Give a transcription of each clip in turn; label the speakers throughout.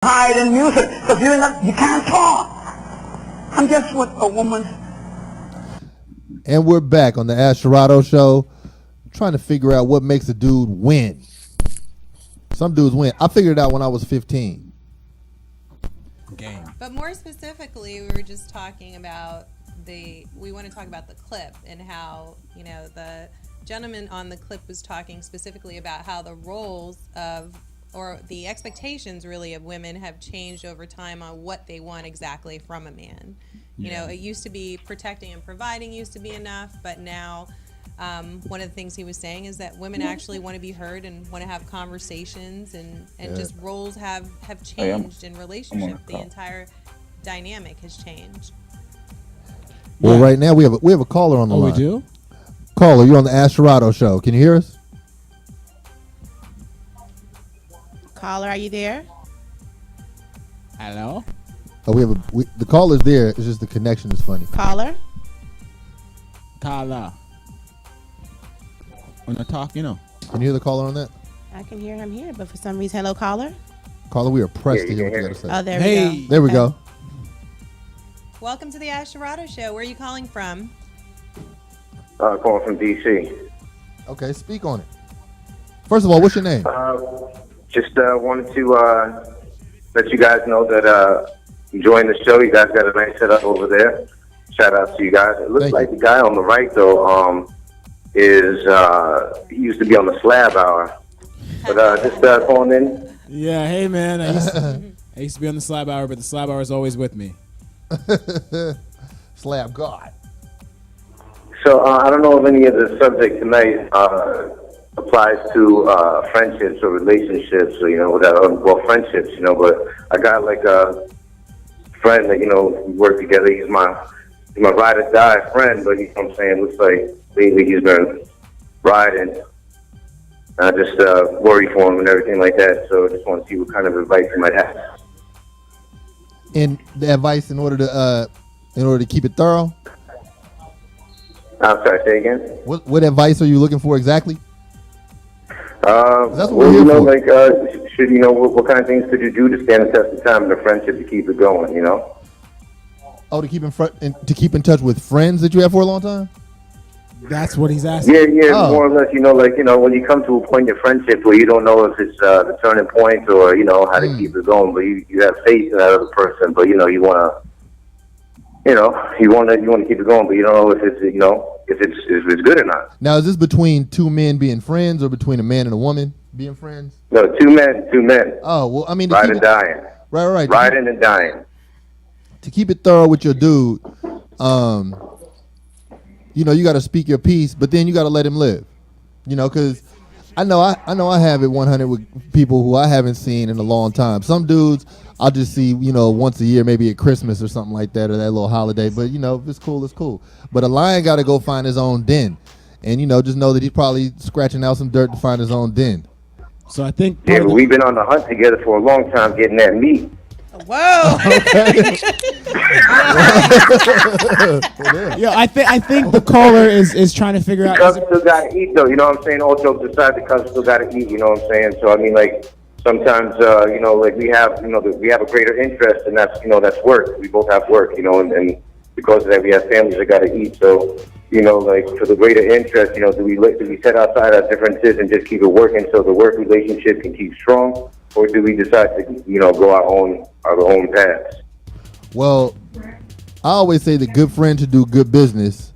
Speaker 1: hide in music because you can't talk. I'm just what a woman.
Speaker 2: And we're back on the Cherado show, trying to figure out what makes a dude win. Some dudes win. I figured it out when I was 15.
Speaker 3: Game.
Speaker 4: But more specifically, we were just talking about we want to talk about the clip and how, the gentleman on the clip was talking specifically about how the roles or the expectations really of women have changed over time on what they want exactly from a man. It used to be protecting and providing used to be enough, but now one of the things he was saying is that women actually want to be heard and want to have conversations and just roles have changed in relationship. The entire dynamic has changed.
Speaker 2: Well, right now we have a caller on the line.
Speaker 3: We do?
Speaker 2: Caller, you're on the Cherado show. Can you hear us?
Speaker 5: Caller, are you there?
Speaker 3: Hello?
Speaker 2: Oh, the caller's there. It's just the connection is funny.
Speaker 5: Caller?
Speaker 3: Kala. When I talk,
Speaker 2: Can you hear the caller on that?
Speaker 5: I can hear him here, but for some reason, hello, caller?
Speaker 2: Caller, we are pressed to hear what you got to say.
Speaker 5: Oh, there we go.
Speaker 2: There we go.
Speaker 4: Welcome to the Cherado show. Where are you calling from?
Speaker 6: Calling from D.C.
Speaker 2: Okay, speak on it. First of all, what's your name?
Speaker 6: Just wanted to let you guys know that enjoying the show. You guys got a nice setup over there. Shout out to you guys. It looks like the guy on the right, though, he used to be on the Slab Hour. But just calling in.
Speaker 3: Yeah, hey, man. I used to be on the Slab Hour, but the Slab Hour is always with me.
Speaker 2: Slab God.
Speaker 6: So I don't know if any of the subject tonight applies to friendships or relationships, or friendships, but I got like a friend that, we work together. He's my ride or die friend, but looks like lately he's been riding. I just worry for him and everything like that, so I just want to see what kind of advice he might have.
Speaker 2: And the advice in order to keep it thorough?
Speaker 6: I'm sorry, say again?
Speaker 2: What advice are you looking for exactly?
Speaker 6: That's what we're here for. What kind of things could you do to stand the test of time in a friendship to keep it going,
Speaker 2: Oh, to keep in touch with friends that you have for a long time?
Speaker 3: That's what he's asking.
Speaker 6: Yeah, more or less, when you come to a point in your friendship where you don't know if it's the turning point or, how to keep it going, but you have faith in that other person, but, you want to keep it going, but you don't know if it's good or not.
Speaker 2: Now, is this between two men being friends or between a man and a woman being friends?
Speaker 6: No, two men.
Speaker 2: Oh, well, I mean,
Speaker 6: riding and dying.
Speaker 2: Right.
Speaker 6: Riding and dying.
Speaker 2: To keep it thorough with your dude, you got to speak your piece, but then you got to let him live. Because I know I have it 100 with people who I haven't seen in a long time. Some dudes I'll just see, once a year, maybe at Christmas or something like that, or that little holiday. But, if it's cool, it's cool. But a lion got to go find his own den. And, just know that he's probably scratching out some dirt to find his own den.
Speaker 3: So I think...
Speaker 6: Yeah, but we've been on the hunt together for a long time getting that meat.
Speaker 5: Whoa!
Speaker 3: Yeah, I think the caller is trying to figure out.
Speaker 6: The cubs still gotta eat, though. You know what I'm saying? All jokes aside, the cubs still gotta eat. You know what I'm saying? So I mean, sometimes we have a greater interest, and that's work. We both have work, and because of that, we have families that gotta eat. So for the greater interest, do we set aside our differences and just keep it working so the work relationship can keep strong? Or do we decide to, go our own paths?
Speaker 2: Well, I always say that good friends should do good business,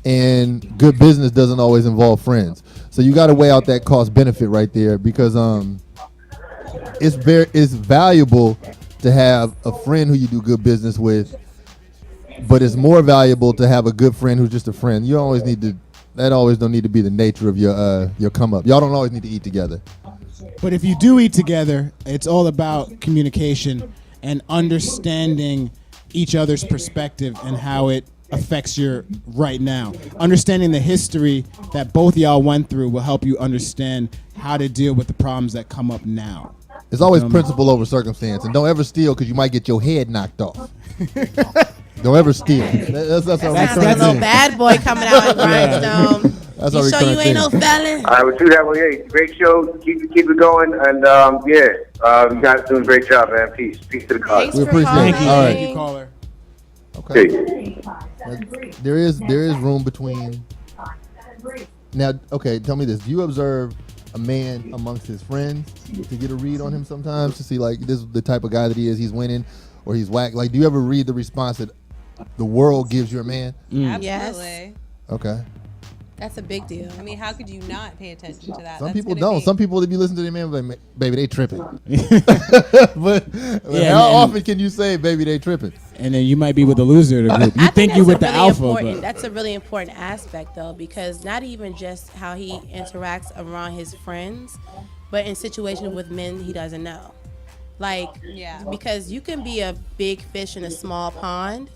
Speaker 2: and good business doesn't always involve friends. So you got to weigh out that cost benefit right there, because it's valuable to have a friend who you do good business with, but it's more valuable to have a good friend who's just a friend. You always need to. That always don't need to be the nature of your come up. Y'all don't always need to eat together.
Speaker 3: But if you do eat together, it's all about communication and understanding each other's perspective and how it affects your right now. Understanding the history that both y'all went through will help you understand how to deal with the problems that come up now.
Speaker 2: It's always principle over circumstance, and don't ever steal because you might get your head knocked off. Don't ever steal. That's a
Speaker 5: little bad boy coming out in Grindstone.
Speaker 2: That's
Speaker 5: you sure you ain't no felon?
Speaker 6: I would do that. Well, yeah, great show. Keep it going, and You guys doing a great job, man. Peace to the cause.
Speaker 5: Thanks
Speaker 2: We
Speaker 5: for
Speaker 2: appreciate
Speaker 5: calling.
Speaker 2: it. All right.
Speaker 3: Thank you, caller.
Speaker 2: Okay.
Speaker 6: Peace.
Speaker 2: There is room between. Now, okay, tell me this: do you observe a man amongst his friends to get a read on him sometimes to see like this is the type of guy that he is? He's winning, or he's whack. Like, do you ever read the response that the world gives your man?
Speaker 4: Absolutely.
Speaker 2: Okay.
Speaker 5: That's a big deal.
Speaker 4: I mean, how could you not pay attention to that?
Speaker 2: Some
Speaker 4: That's
Speaker 2: people
Speaker 4: gonna
Speaker 2: don't.
Speaker 4: be-
Speaker 2: Some people, if you listen to their man, like, baby, they tripping. but
Speaker 3: Yeah,
Speaker 2: how
Speaker 3: and-
Speaker 2: often can you say, baby, they tripping?
Speaker 3: And then you might be with the loser of the group. You
Speaker 5: I
Speaker 3: think you
Speaker 5: that's
Speaker 3: with
Speaker 5: a
Speaker 3: the
Speaker 5: really
Speaker 3: alpha,
Speaker 5: important-
Speaker 3: but
Speaker 5: that's a really important aspect, though, because not even just how he interacts around his friends, but in situations with men he doesn't know. Like,
Speaker 4: Yeah.
Speaker 5: because you can be a big fish in a small pond,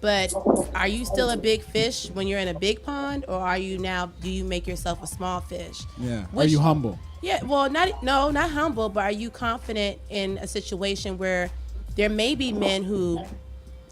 Speaker 5: but are you still a big fish when you're in a big pond, or are you now? Do you make yourself a small fish?
Speaker 3: yeah. Are
Speaker 5: Which-
Speaker 3: you humble?
Speaker 5: Yeah, well, not humble, but are you confident in a situation where there may be men who,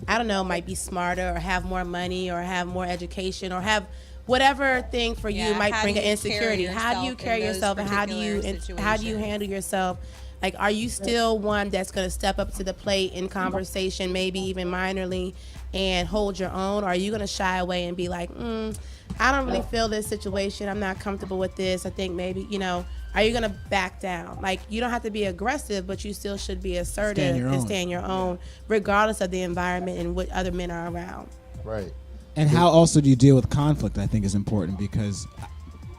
Speaker 5: I don't know, might be smarter or have more money or have more education or have whatever thing for you
Speaker 4: Yeah,
Speaker 5: might
Speaker 4: how
Speaker 5: bring
Speaker 4: do
Speaker 5: an
Speaker 4: you
Speaker 5: insecurity.
Speaker 4: carry
Speaker 5: How do you
Speaker 4: yourself
Speaker 5: carry
Speaker 4: in those
Speaker 5: yourself, and how do you
Speaker 4: particular
Speaker 5: handle yourself? Like, are you still one that's going to step up to the plate in conversation, maybe even minorly, and hold your own? Or are you going to shy away and be like, I don't really feel this situation. I'm not comfortable with this. I think maybe, are you going to back down? Like, you don't have to be aggressive, but you still should be assertive and stand your own, regardless of the environment and what other men are around.
Speaker 2: Right.
Speaker 3: And how also do you deal with conflict, I think, is important because,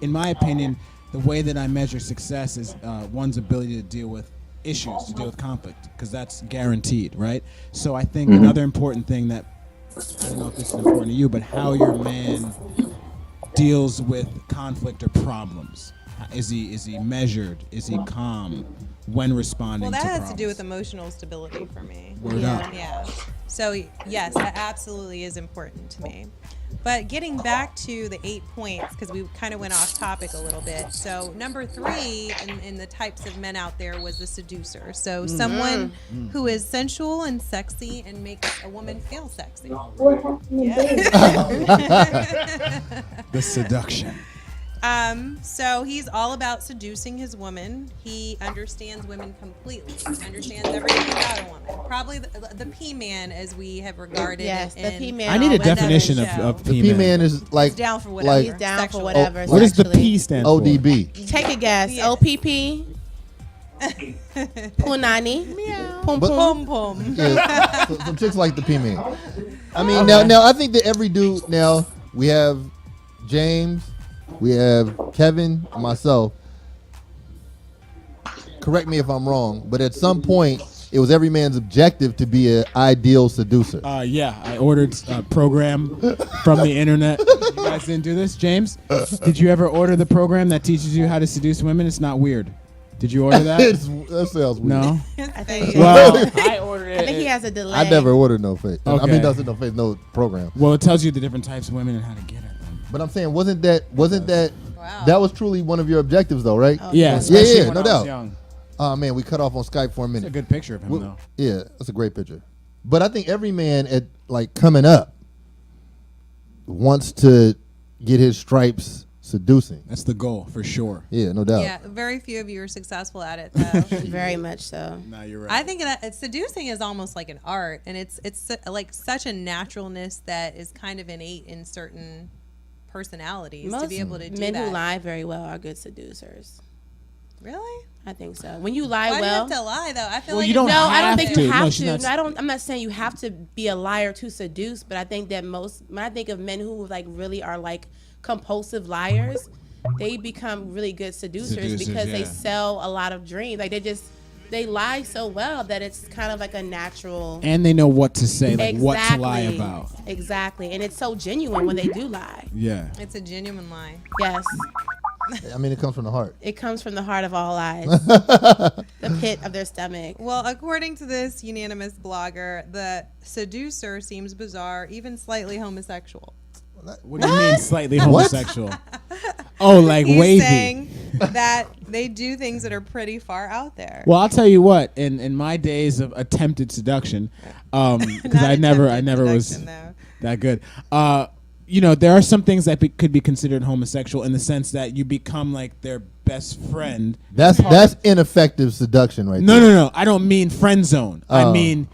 Speaker 3: in my opinion, the way that I measure success is one's ability to deal with issues, to deal with conflict, because that's guaranteed, right? So I think another important thing that, I don't know if this is important to you, but how your man deals with conflict or problems. Is he measured? Is he calm when responding
Speaker 4: Well, that
Speaker 3: to
Speaker 4: has
Speaker 3: problems?
Speaker 4: to do with emotional stability for me.
Speaker 3: Word up.
Speaker 4: Yeah. So, yes, that absolutely is important to me. But getting back to the 8 points, because we kind of went off topic a little bit. So, number 3 in the types of men out there was the seducer. So, someone who is sensual and sexy and makes a woman feel sexy.
Speaker 3: The seduction.
Speaker 4: So he's all about seducing his woman. He understands women completely. Understands everything about a woman. Probably the P-man, as we have regarded.
Speaker 5: Yes,
Speaker 4: it
Speaker 5: the
Speaker 4: in-
Speaker 5: P-man.
Speaker 3: I need a
Speaker 5: always does
Speaker 3: definition
Speaker 5: the show.
Speaker 3: of
Speaker 2: The
Speaker 3: P-man.
Speaker 2: P-man is like
Speaker 4: He's down for whatever.
Speaker 2: like
Speaker 5: He's down for
Speaker 4: Sexual.
Speaker 5: whatever.
Speaker 3: What does the
Speaker 5: sexually.
Speaker 3: P stand for?
Speaker 2: ODB.
Speaker 5: Take a guess.
Speaker 4: Yes.
Speaker 5: OPP. Punani. Pum
Speaker 2: But-
Speaker 5: pum.
Speaker 4: Pum pum.
Speaker 2: Yeah, some chicks like the P-man. I mean, now I think that every dude, now we have James, we have Kevin, myself. Correct me if I'm wrong, but at some point, it was every man's objective to be an ideal seducer.
Speaker 3: Yeah, I ordered a program from the internet. You guys didn't do this, James? Did you ever order the program that teaches you how to seduce women? It's not weird. Did you order that?
Speaker 2: That sounds weird.
Speaker 3: No.
Speaker 5: I think,
Speaker 3: Well, I ordered it.
Speaker 5: I think he has a delay.
Speaker 2: I never ordered no face. I
Speaker 3: Okay.
Speaker 2: mean, no face, no program.
Speaker 3: Well, it tells you the different types of women and how to get at them.
Speaker 2: But I'm saying, wasn't that
Speaker 4: Wow.
Speaker 2: that was truly one of your objectives, though, right?
Speaker 3: Yeah,
Speaker 2: Yeah,
Speaker 3: especially
Speaker 2: yeah,
Speaker 3: when
Speaker 2: no
Speaker 3: I was
Speaker 2: doubt.
Speaker 3: young.
Speaker 2: Oh man, we cut off on Skype for a
Speaker 3: It's a
Speaker 2: minute.
Speaker 3: good picture of him, though.
Speaker 2: Yeah, that's a great picture. But I think every man at like coming up wants to get his stripes seducing.
Speaker 3: That's the goal, for sure.
Speaker 2: Yeah, no doubt.
Speaker 4: Yeah, very few of you are successful at it, though.
Speaker 5: Very much so.
Speaker 3: No, you're right.
Speaker 4: I think that seducing is almost like an art, and it's like such a naturalness that is kind of innate in certain personalities to
Speaker 5: Most
Speaker 4: be able to do
Speaker 5: men
Speaker 4: that.
Speaker 5: who lie very well are good seducers.
Speaker 4: Really?
Speaker 5: I think so. When you lie
Speaker 4: Why
Speaker 5: well,
Speaker 4: do you have to lie though? I feel
Speaker 3: Well,
Speaker 4: like
Speaker 3: you don't
Speaker 5: no, I don't
Speaker 3: have
Speaker 5: think
Speaker 3: to.
Speaker 5: you
Speaker 3: No,
Speaker 5: have
Speaker 3: she's
Speaker 5: to.
Speaker 3: not-
Speaker 5: No, I'm not saying you have to be a liar to seduce, but I think that when I think of men who like really are like compulsive liars, they become really good seducers
Speaker 3: Seducers,
Speaker 5: because they
Speaker 3: yeah.
Speaker 5: sell a lot of dreams. Like they lie so well that it's kind of like a natural.
Speaker 3: And they know what to say, like what to lie
Speaker 5: Exactly.
Speaker 3: about.
Speaker 5: Exactly, and it's so genuine when they do lie.
Speaker 3: Yeah.
Speaker 4: it's a genuine lie.
Speaker 5: Yes,
Speaker 2: I mean, it comes from the heart.
Speaker 5: it comes from the heart of all lies, the pit of their stomach.
Speaker 4: Well, according to this unanimous blogger, the seducer seems bizarre, even slightly homosexual.
Speaker 3: What do you mean slightly homosexual? Oh, like
Speaker 4: He's
Speaker 3: wavy.
Speaker 4: saying that they do things that are pretty far out there.
Speaker 3: Well, I'll tell you what. In my days of attempted seduction, because
Speaker 4: Not
Speaker 3: I never
Speaker 4: attempted
Speaker 3: was
Speaker 4: seduction, though.
Speaker 3: that good. There are some things that could be considered homosexual in the sense that you become like their best friend.
Speaker 2: That's ineffective seduction, right?
Speaker 3: No,
Speaker 2: there.
Speaker 3: no, no. I don't mean friend zone. I
Speaker 2: Oh.
Speaker 3: mean,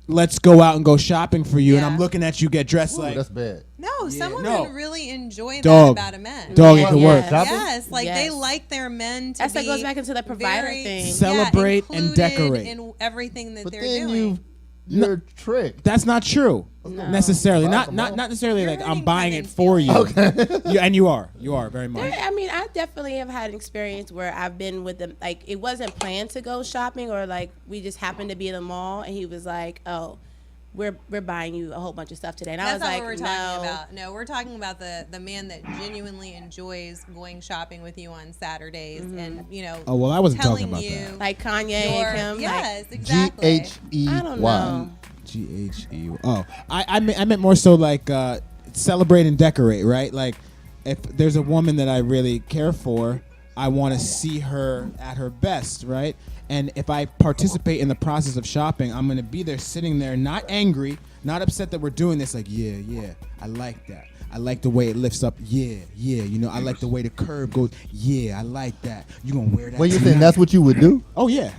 Speaker 3: let's go out and go shopping for you, and
Speaker 4: Yeah.
Speaker 3: I'm looking at you get dressed
Speaker 2: Ooh,
Speaker 3: like.
Speaker 2: that's bad.
Speaker 4: No, some women
Speaker 3: no.
Speaker 4: really enjoy
Speaker 3: Dog.
Speaker 4: that about a man.
Speaker 3: Dog, it
Speaker 5: Yeah.
Speaker 3: could work.
Speaker 5: Yeah.
Speaker 4: Yes, like they
Speaker 5: Yes.
Speaker 4: like their men to
Speaker 5: That's
Speaker 4: be
Speaker 5: that goes back into the provider
Speaker 4: very,
Speaker 5: thing.
Speaker 3: Celebrate and
Speaker 4: included
Speaker 3: decorate.
Speaker 4: in everything that
Speaker 2: But
Speaker 4: they're
Speaker 2: then
Speaker 4: doing.
Speaker 2: you're tricked.
Speaker 3: That's not true.
Speaker 5: No.
Speaker 3: Necessarily.
Speaker 2: Buy
Speaker 3: Not
Speaker 2: them
Speaker 3: not
Speaker 2: all.
Speaker 3: not necessarily
Speaker 4: You're
Speaker 3: like I'm
Speaker 4: hurting
Speaker 3: buying it
Speaker 4: women's
Speaker 3: for you.
Speaker 4: feelings.
Speaker 3: Okay. And you are very much.
Speaker 5: I mean, I definitely have had an experience where I've been with them. Like, it wasn't planned to go shopping, or like we just happened to be in the mall, and he was like, "Oh, we're buying you a whole bunch of stuff today." And I
Speaker 4: That's
Speaker 5: was
Speaker 4: not
Speaker 5: like,
Speaker 4: what we're
Speaker 5: "No."
Speaker 4: talking about. No, we're talking about the man that genuinely enjoys going shopping with you on Saturdays and, you know,
Speaker 3: Oh, well, I wasn't talking
Speaker 4: telling
Speaker 3: about
Speaker 4: you
Speaker 3: that.
Speaker 5: Like Kanye
Speaker 4: your-
Speaker 5: and Kim.
Speaker 4: yes, exactly.
Speaker 2: GHEY.
Speaker 5: Like, I don't know.
Speaker 3: GHE. Oh, I meant more so like celebrate and decorate, right? Like if there's a woman that I really care for, I want to see her at her best, right? And if I participate in the process of shopping, I'm gonna be there, sitting there, not angry, not upset that we're doing this. Like, yeah, I like that. I like the way it lifts up. Yeah. You know, I like the way the curve goes. Yeah, I like that. You gonna wear that?
Speaker 2: What you
Speaker 3: tonight?
Speaker 2: think? That's what you would do?
Speaker 3: Oh yeah.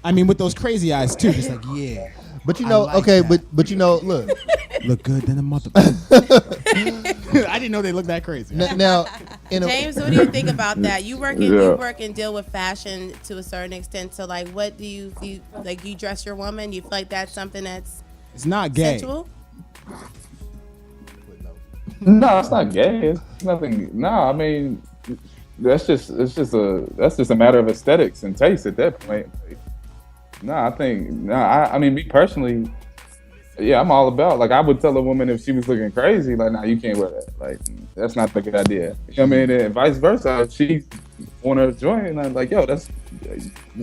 Speaker 3: I mean, with those crazy eyes too, just like yeah.
Speaker 2: But you
Speaker 3: I
Speaker 2: know,
Speaker 3: like
Speaker 2: okay,
Speaker 3: that.
Speaker 2: but you know, look.
Speaker 3: Look good than a mother. I didn't know they looked that crazy.
Speaker 2: Now, in a,
Speaker 5: James, what do you think about that? You work and deal with fashion to a certain extent. So, like, what do you like? You dress your woman. You feel like that's something that's
Speaker 3: It's not gay.
Speaker 5: sensual?
Speaker 7: No, it's not gay. It's nothing. No, I mean, that's just a matter of aesthetics and taste at that point. No, I mean, me personally, yeah, I'm all about, like, I would tell a woman if she was looking crazy, like, nah, you can't wear that. Like, that's not a good idea. You know what I mean? And vice versa. If she want to join, and I'm like, yo,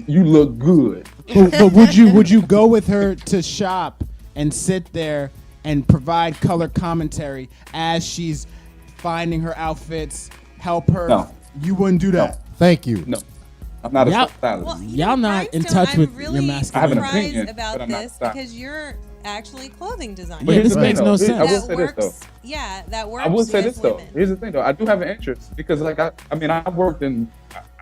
Speaker 7: you look good.
Speaker 3: But would you go with her to shop and sit there and provide color commentary as she's finding her outfits, help her?
Speaker 7: No.
Speaker 3: You wouldn't do that.
Speaker 2: thank you.
Speaker 7: No, I'm not
Speaker 3: Y'all-
Speaker 7: a stylist.
Speaker 4: Well, you
Speaker 3: Y'all
Speaker 4: know,
Speaker 3: not in
Speaker 4: Rhinestone,
Speaker 3: touch with
Speaker 4: I'm
Speaker 3: your
Speaker 4: really
Speaker 3: masculinity.
Speaker 7: I have an
Speaker 4: surprised
Speaker 7: opinion, but
Speaker 4: about
Speaker 7: I'm not
Speaker 4: this
Speaker 7: stylist.
Speaker 4: because you're actually clothing designer.
Speaker 3: Yeah,
Speaker 7: here's
Speaker 3: this
Speaker 7: the
Speaker 3: makes
Speaker 7: thing,
Speaker 3: no
Speaker 7: though.
Speaker 3: sense.
Speaker 7: I will
Speaker 4: that
Speaker 7: say this, though.
Speaker 4: works. Yeah, that works.
Speaker 7: I will say
Speaker 4: with
Speaker 7: this though.
Speaker 4: women.
Speaker 7: Here's the thing though. I do have an interest because, like, I mean, I've worked in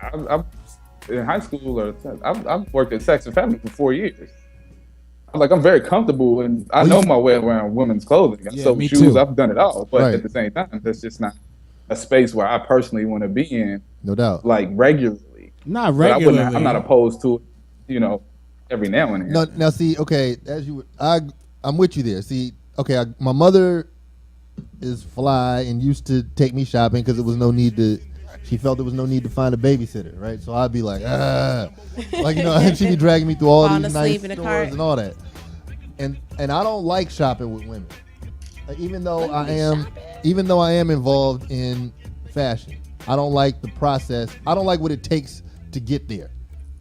Speaker 7: high school, or I've worked at Sex and Family for 4 years. Like, I'm very comfortable and I know my way around women's clothing.
Speaker 3: Yeah,
Speaker 7: So
Speaker 3: me
Speaker 7: shoes,
Speaker 3: too.
Speaker 7: I've done it all. But
Speaker 2: Right.
Speaker 7: at the same time, that's just not a space where I personally want to be in,
Speaker 2: No doubt.
Speaker 7: like, regularly.
Speaker 3: Not
Speaker 7: But
Speaker 3: regularly.
Speaker 7: I'm not opposed to it, you know, every now and then.
Speaker 2: No, now see, okay, I'm with you there. See, okay, my mother is fly and used to take me shopping because she felt there was no need to find a babysitter, right? So I'd be like, like, you know, and she'd be dragging me through all
Speaker 5: Falling
Speaker 2: these
Speaker 5: asleep
Speaker 2: nice
Speaker 5: in the
Speaker 2: stores
Speaker 5: cart.
Speaker 2: and all that. And I don't like shopping with women. Like, even though I am involved in fashion, I don't like the process. I don't like what it takes to get there.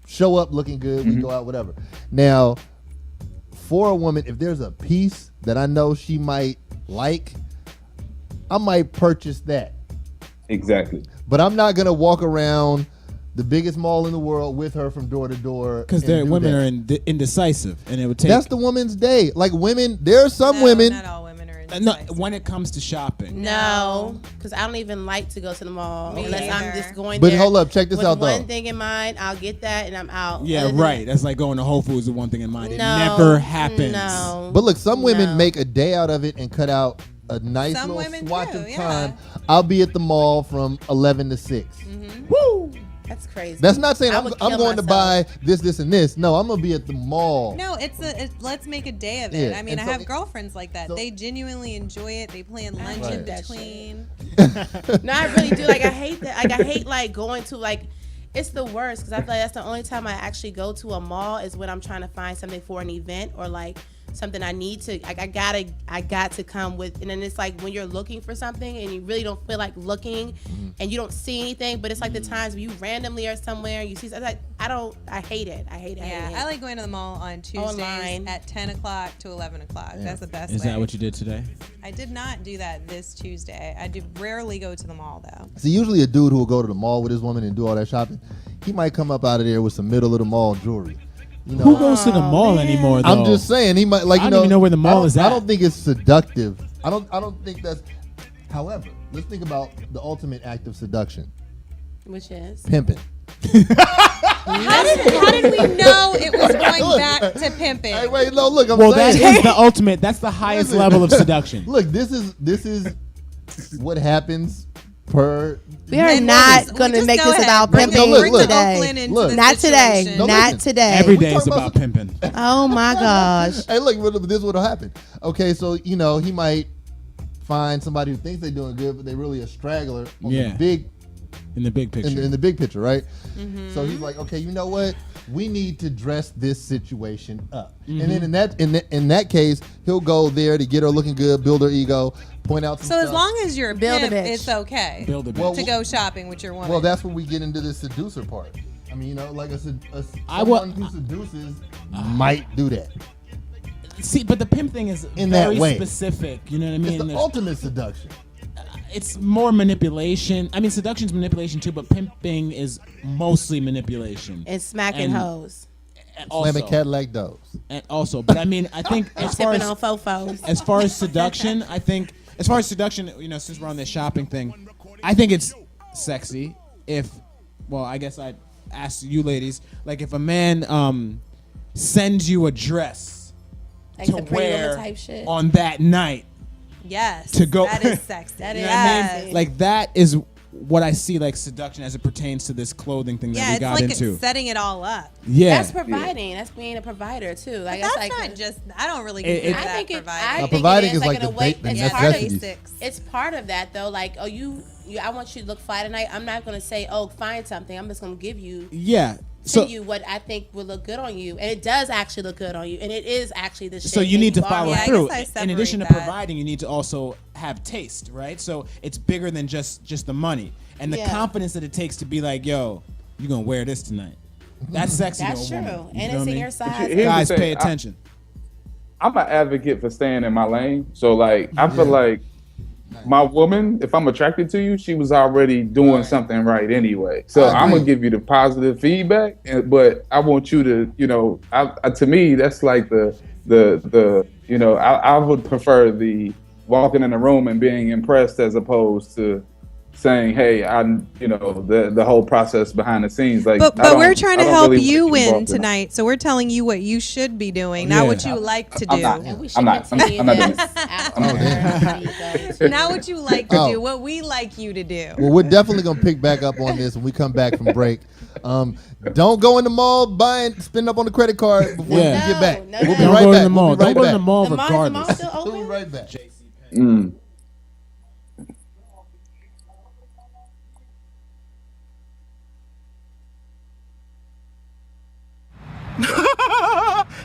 Speaker 2: Show up looking good, we go out, whatever. Now, for a woman, if there's a piece that I know she might like, I might purchase that.
Speaker 7: Exactly.
Speaker 2: But I'm not gonna walk around the biggest mall in the world with her from door to door.
Speaker 3: Because
Speaker 2: and do
Speaker 3: women
Speaker 2: that.
Speaker 3: are indecisive, and it would take.
Speaker 2: That's the woman's day. Like, women, there are some
Speaker 4: No,
Speaker 2: women.
Speaker 4: Not all women are
Speaker 3: no,
Speaker 4: indecisive.
Speaker 3: when it comes to shopping.
Speaker 5: No, because I don't even like to go to the mall
Speaker 4: Me
Speaker 5: unless I'm
Speaker 4: either.
Speaker 5: just going
Speaker 2: But
Speaker 5: there.
Speaker 2: hold up, check this
Speaker 5: with
Speaker 2: out,
Speaker 5: one
Speaker 2: though.
Speaker 5: thing in mind, I'll get that and I'm out.
Speaker 3: Yeah,
Speaker 5: Other than
Speaker 3: right. That's like going to Whole Foods with one thing in mind. It
Speaker 5: No,
Speaker 3: never happens.
Speaker 5: No.
Speaker 2: But look, some women
Speaker 5: No.
Speaker 2: make a day out of it and cut out a nice
Speaker 4: Some
Speaker 2: little
Speaker 4: women
Speaker 2: swatch
Speaker 4: do,
Speaker 2: of
Speaker 4: yeah.
Speaker 2: time. I'll be at the mall from 11 to 6.
Speaker 5: Woo! That's crazy.
Speaker 2: That's not saying
Speaker 5: I
Speaker 2: I'm
Speaker 5: would
Speaker 2: going
Speaker 5: kill
Speaker 2: to
Speaker 5: myself.
Speaker 2: buy this, and this. No, I'm going to be at the mall.
Speaker 4: No, let's make a day of it.
Speaker 2: Yeah,
Speaker 4: I mean,
Speaker 2: and
Speaker 4: I
Speaker 2: so
Speaker 4: have
Speaker 2: it-
Speaker 4: girlfriends like that.
Speaker 2: so-
Speaker 4: They genuinely enjoy it. They plan lunch
Speaker 2: Right.
Speaker 4: in
Speaker 5: that
Speaker 4: between.
Speaker 5: No, I really do. Like, I hate that. Like, I hate like going to like. It's the worst because I feel like that's the only time I actually go to a mall is when I'm trying to find something for an event or like something I need to. Like, I got to come with. And then it's like when you're looking for something and you really don't feel like looking, and you don't see anything. But it's like the times where you randomly are somewhere and you see. I hate it. I hate it.
Speaker 4: Yeah, I like going to the mall on Tuesdays
Speaker 5: Online.
Speaker 4: at 10 o'clock to 11 o'clock. That's the best
Speaker 3: Is
Speaker 4: way.
Speaker 3: that what you did today?
Speaker 4: I did not do that this Tuesday. I do rarely go to the mall, though.
Speaker 2: See, usually a dude who will go to the mall with his woman and do all that shopping, he might come up out of there with some middle of the mall jewelry. You know,
Speaker 3: Who goes to the mall anymore? Though?
Speaker 2: I'm just saying he might like.
Speaker 3: I
Speaker 2: You
Speaker 3: don't
Speaker 2: know,
Speaker 3: even know where the mall is
Speaker 2: I
Speaker 3: at.
Speaker 2: don't think it's seductive. I don't think that's. However, let's think about the ultimate act of seduction.
Speaker 5: Which is
Speaker 2: pimping.
Speaker 4: How did we know it was going back to pimping?
Speaker 2: Hey, wait, no, look, I'm
Speaker 3: Well, that
Speaker 2: saying.
Speaker 3: is the ultimate. That's the highest
Speaker 2: Listen.
Speaker 3: level of seduction.
Speaker 2: Look, this is what happens per.
Speaker 5: we are
Speaker 4: And
Speaker 5: not
Speaker 4: we
Speaker 5: going to
Speaker 4: just
Speaker 5: make
Speaker 4: go
Speaker 5: this
Speaker 4: ahead.
Speaker 5: about
Speaker 4: Bring
Speaker 5: pimping
Speaker 2: the- look,
Speaker 5: today.
Speaker 4: Oakland into
Speaker 2: Look.
Speaker 4: the
Speaker 5: Not today.
Speaker 4: situation.
Speaker 2: No,
Speaker 5: Not
Speaker 2: listen.
Speaker 5: today.
Speaker 3: Every
Speaker 2: We
Speaker 3: day is
Speaker 2: talking
Speaker 3: about
Speaker 2: about
Speaker 3: pimping.
Speaker 5: Oh my gosh.
Speaker 2: Hey, look, this is what'll happen. Okay, so he might find somebody who thinks they're doing good, but they're really a straggler on
Speaker 3: Yeah.
Speaker 2: the big
Speaker 3: In the big picture.
Speaker 2: in the big picture, right? So he's like, okay, you know what? We need to dress this situation up, and then in that case, he'll go there to get her looking good, build her ego, point out some
Speaker 4: So as
Speaker 2: stuff.
Speaker 4: long as you're a
Speaker 5: Build a
Speaker 4: pimp,
Speaker 5: bitch.
Speaker 4: it's okay
Speaker 3: Build a bitch.
Speaker 2: Well,
Speaker 4: to go shopping with your woman.
Speaker 2: Well, that's where we get into the seducer part. I mean, like
Speaker 3: I wa-
Speaker 2: someone who seduces might do that.
Speaker 3: See, but the pimp thing is
Speaker 2: In that
Speaker 3: very
Speaker 2: way.
Speaker 3: specific. You know what I mean?
Speaker 2: It's the
Speaker 3: There's-
Speaker 2: ultimate seduction.
Speaker 3: it's more manipulation. I mean, seduction's manipulation too, but pimping is mostly manipulation.
Speaker 5: And smacking
Speaker 3: And-
Speaker 5: hoes.
Speaker 3: And also,
Speaker 2: Slamming Cadillac doors.
Speaker 3: and also, but I mean, I think as far
Speaker 5: Tipping
Speaker 3: as
Speaker 5: on fofos.
Speaker 3: as far as seduction, since we're on this shopping thing, I think it's sexy if, well, I guess I'd ask you ladies, like if a man sends you a dress
Speaker 5: Like
Speaker 3: to
Speaker 5: the Pretty Woman
Speaker 3: wear
Speaker 5: type shit.
Speaker 3: on that night,
Speaker 4: yes,
Speaker 3: to go-
Speaker 4: that is sexy.
Speaker 5: That
Speaker 3: you
Speaker 5: is
Speaker 3: know what I
Speaker 4: yes.
Speaker 3: mean? Like that is what I see like seduction as it pertains to this clothing thing that
Speaker 4: Yeah,
Speaker 3: we
Speaker 4: it's
Speaker 3: got
Speaker 4: like
Speaker 3: into.
Speaker 4: setting it all up.
Speaker 3: Yeah.
Speaker 5: That's providing. That's being a provider too. Like
Speaker 4: That's
Speaker 5: that's like
Speaker 4: not just. I don't really
Speaker 3: It-
Speaker 4: consider
Speaker 3: it-
Speaker 5: I
Speaker 4: that
Speaker 5: think it.
Speaker 4: providing.
Speaker 5: I
Speaker 2: Now,
Speaker 5: think
Speaker 2: providing
Speaker 5: it is
Speaker 2: is
Speaker 5: like
Speaker 2: like
Speaker 5: in a
Speaker 2: the
Speaker 5: way.
Speaker 2: ba- the
Speaker 5: It's
Speaker 4: yeah,
Speaker 5: part of
Speaker 2: necessities.
Speaker 4: basics.
Speaker 5: It's part of that though. Like, oh, you. I want you to look fly tonight. I'm not gonna say, oh, find something. I'm just gonna give you.
Speaker 3: Yeah.
Speaker 5: To
Speaker 3: So
Speaker 5: you what I think will look good on you, and it does actually look good on you, and it is actually the shit.
Speaker 3: so you
Speaker 5: and
Speaker 3: need to
Speaker 5: are
Speaker 3: follow
Speaker 4: Yeah, I
Speaker 3: through.
Speaker 4: guess I
Speaker 3: In addition to
Speaker 4: separate that.
Speaker 3: providing, you need to also have taste, right? So it's bigger than just the money and the
Speaker 5: Yeah.
Speaker 3: confidence that it takes to be like, yo, you gonna wear this tonight. That's sexy.
Speaker 5: That's
Speaker 3: to a
Speaker 5: true,
Speaker 3: woman. You
Speaker 5: and
Speaker 3: feel
Speaker 5: it's in
Speaker 3: me?
Speaker 5: your size.
Speaker 7: Here's the
Speaker 3: Guys,
Speaker 7: thing,
Speaker 3: pay attention.
Speaker 7: I'm an advocate for staying in my lane. So like, I feel like my woman, if I'm attracted to you, she was already doing something right anyway. So
Speaker 2: I
Speaker 7: I'm
Speaker 2: agree.
Speaker 7: gonna give you the positive feedback, but I want you to, to me, that's like the I would prefer the walking in the room and being impressed as opposed to saying, hey, the whole process behind the scenes. Like,
Speaker 4: But we're trying to help
Speaker 7: really
Speaker 4: you
Speaker 7: wanna get
Speaker 4: win
Speaker 7: involved in it.
Speaker 4: tonight, so we're telling you what you should be doing, not
Speaker 3: Yeah.
Speaker 4: what you like to
Speaker 7: I'm
Speaker 4: do.
Speaker 7: not.
Speaker 5: And we should
Speaker 7: I'm not
Speaker 5: continue
Speaker 7: doing
Speaker 5: this
Speaker 7: it.
Speaker 5: after.
Speaker 4: Not what you like to
Speaker 2: Oh.
Speaker 4: do, what we like you to do.
Speaker 2: Well, we're definitely gonna pick back up on this when we come back from break. Don't go in the mall spend up on the credit card before
Speaker 3: Yeah.
Speaker 2: you get back.
Speaker 5: No,
Speaker 2: We'll
Speaker 5: no,
Speaker 2: be
Speaker 5: no.
Speaker 2: right
Speaker 3: Don't go
Speaker 2: back.
Speaker 3: to the mall.
Speaker 2: We'll be
Speaker 3: Don't go
Speaker 2: right
Speaker 3: to the
Speaker 2: back.
Speaker 3: mall
Speaker 5: The mall
Speaker 3: regardless.
Speaker 5: still
Speaker 2: We'll be
Speaker 5: open?
Speaker 2: right back.
Speaker 7: Mm.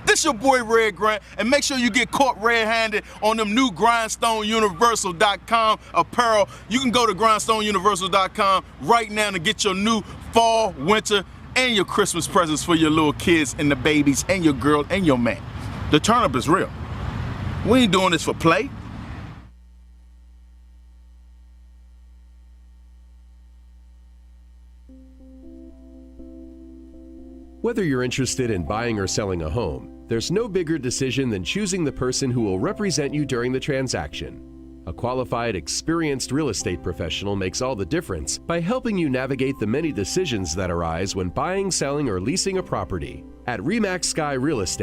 Speaker 8: This your boy Red Grant, and make sure you get caught red-handed on them new GrindstoneUniversal.com apparel. You can go to GrindstoneUniversal.com right now to get your new fall, winter, and your Christmas presents for your little kids and the babies and your girl and your man. The turn up is real. We ain't doing this for play.
Speaker 9: Whether you're interested in buying or selling a home, there's no bigger decision than choosing the person who will represent you during the transaction. A qualified, experienced real estate professional makes all the difference by helping you navigate the many decisions that arise when buying, selling, or leasing a property. At RE/MAX Sky Real Estate,